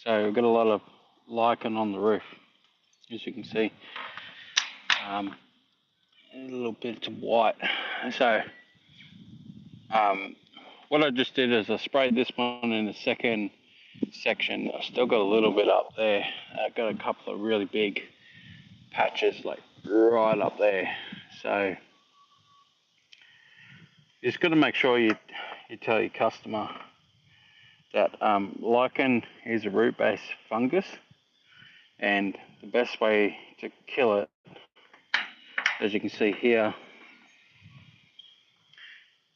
So we've got a lot of lichen on the roof, as you can see. A little bit of white. So what I just did is I sprayed this one in the second section. I still got a little bit up there. I've got a couple of really big patches like right up there. So you just got to make sure you tell your customer that lichen is a root-based fungus, and the best way to kill it, as you can see here,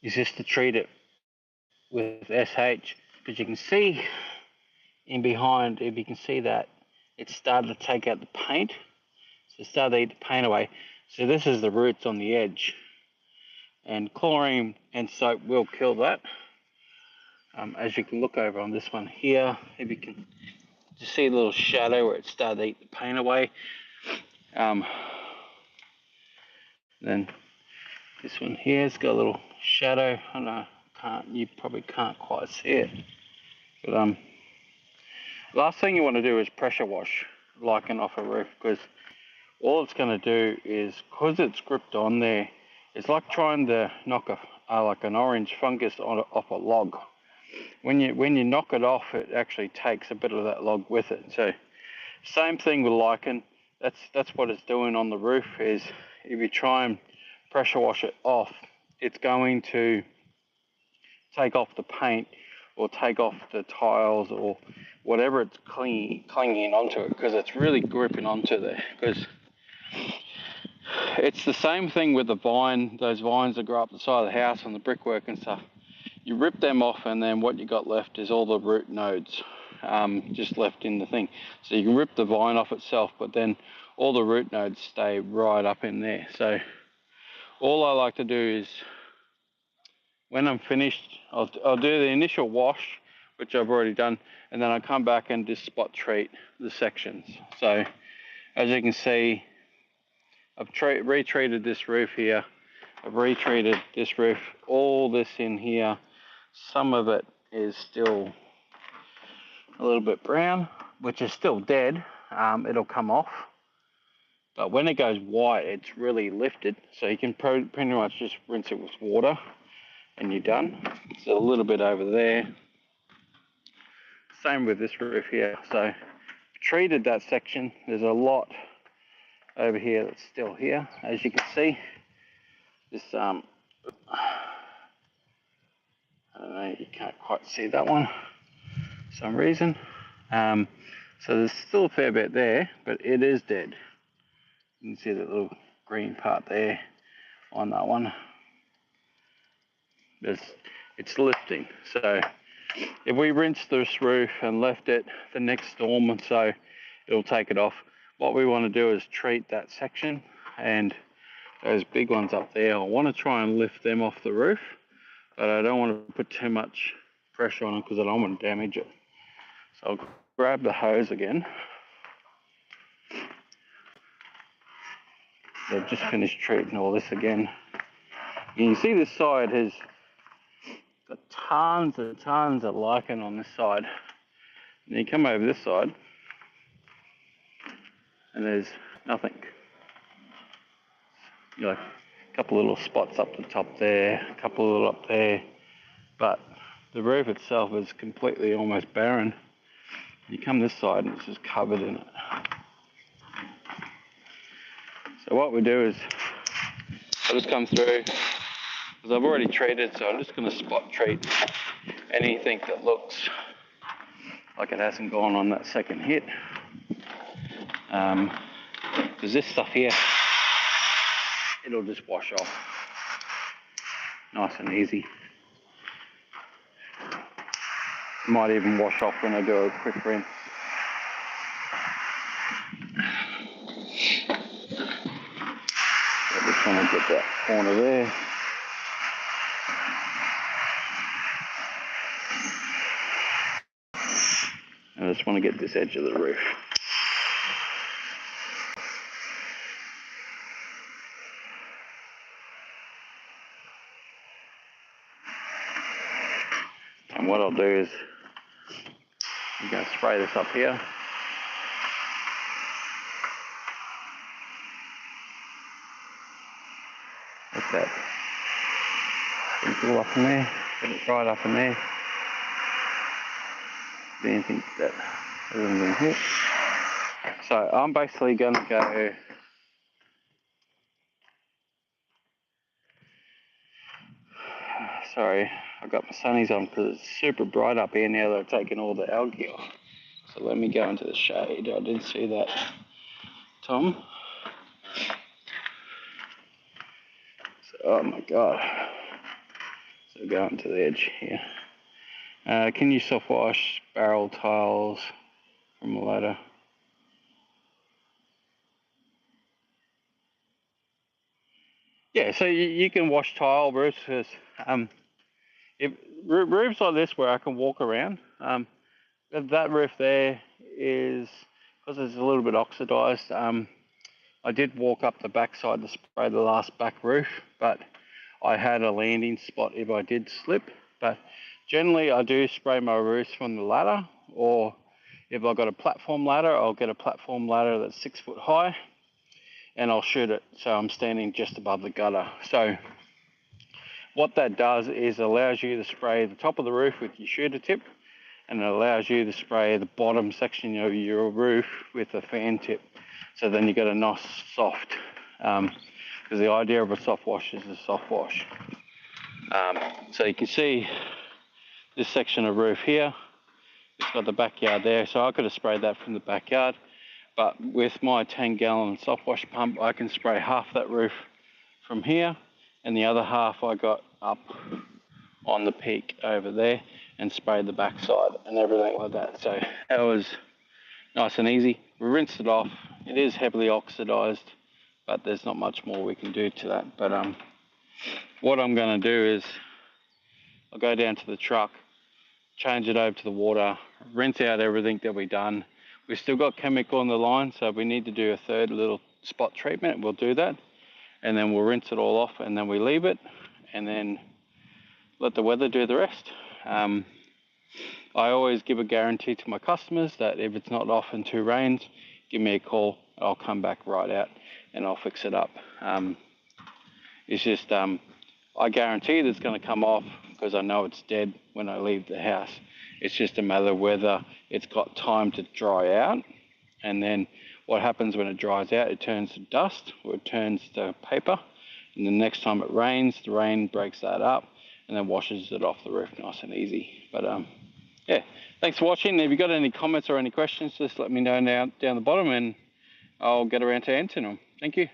is just to treat it with SH, because you can see in behind, if you can see that it started to take out the paint, so it started to eat the paint away. So this is the roots on the edge, and chlorine and soap will kill that. As you can look over on this one here, if you can just see a little shadow where it started to eat the paint away. Then this one here has got a little shadow. I know you probably can't quite see it, but last thing you want to do is pressure wash lichen off a roof, because all it's going to do is, because it's gripped on there, it's like trying to knock like an orange fungus off a log. When you knock it off, it actually takes a bit of that log with it. So same thing with lichen. That's what it's doing on the roof. Is if you try and pressure wash it off, it's going to take off the paint or take off the tiles or whatever it's clinging onto it, because it's really gripping onto there. Because it's the same thing with the vine, those vines that grow up the side of the house and the brickwork and stuff. You rip them off, and then what you got left is all the root nodes just left in the thing. So you can rip the vine off itself, but then all the root nodes stay right up in there. So all I like to do is, when I'm finished, I'll do the initial wash, which I've already done, and then I come back and just spot treat the sections. So as you can see, I've retreated this roof here. I've retreated this roof, all this in here. Some of it is still a little bit brown, which is still dead. It'll come off. But when it goes white, it's really lifted. So you can pretty much just rinse it with water and you're done. So a little bit over there. Same with this roof here. So treated that section. There's a lot over here that's still here, as you can see. This I don't know, you can't quite see that one for some reason. So there's still a fair bit there, but it is dead. You can see that little green part there on that one. It's lifting. So if we rinse this roof and left it the next storm and so, it'll take it off. What we want to do is treat that section, and those big ones up there, I want to try and lift them off the roof, but I don't want to put too much pressure on them because I don't want to damage it. So I'll grab the hose again. I've just finished treating all this again. You can see this side has got tons of lichen on this side. And you come over this side, and there's nothing. You like a couple of little spots up the top there, a couple of little up there, but the roof itself is completely almost barren. You come this side and it's just covered in it. So what we do is, I'll just come through, because I've already treated, so I'm just going to spot treat anything that looks like it hasn't gone on that second hit. Because this stuff here, it'll just wash off nice and easy. It might even wash off when I do a quick rinse. I just want to get that corner there. I just want to get this edge of the roof. And what I'll do is, I'm going to spray this up here. Like that. Sprinkle up in there. Get it right up in there. Anything that hasn't been hit. So I'm basically going to go. Sorry, I got my sunnies on because it's super bright up here now that I've taken all the algae off. So let me go into the shade. I didn't see that, Tom. So, oh my god. So go into the edge here. Can you soft wash barrel tiles from the ladder? Yeah, so you can wash tile roofs because if roofs like this where I can walk around, that roof there is, because it's a little bit oxidized, I did walk up the back side to spray the last back roof, but I had a landing spot if I did slip. But generally I do spray my roofs from the ladder, or if I've got a platform ladder, I'll get a platform ladder that's 6 foot high and I'll shoot it so I'm standing just above the gutter. So what that does is allows you to spray the top of the roof with your shooter tip, and it allows you to spray the bottom section of your roof with a fan tip. So then you get a nice soft, because the idea of a soft wash is a soft wash. So you can see this section of roof here, it's got the backyard there, so I could have sprayed that from the backyard, but with my 10-gallon soft wash pump, I can spray half that roof from here, and the other half I got up on the peak over there and sprayed the backside and everything like that. So that was nice and easy. We rinsed it off. It is heavily oxidized, but there's not much more we can do to that. But what I'm going to do is I'll go down to the truck, change it over to the water, rinse out everything that we've done. We've still got chemical on the line, so if we need to do a third little spot treatment, we'll do that. And then we'll rinse it all off, and then we leave it, and then let the weather do the rest. I always give a guarantee to my customers that if it's not off in 2 rains, give me a call. I'll come back right out and I'll fix it up. It's just, I guarantee that it's going to come off because I know it's dead when I leave the house. It's just a matter of whether it's got time to dry out, and then what happens when it dries out, it turns to dust or it turns to paper, and the next time it rains, the rain breaks that up and then washes it off the roof nice and easy. But yeah, thanks for watching. If you've got any comments or any questions, just let me know down the bottom and I'll get around to answering them. Thank you.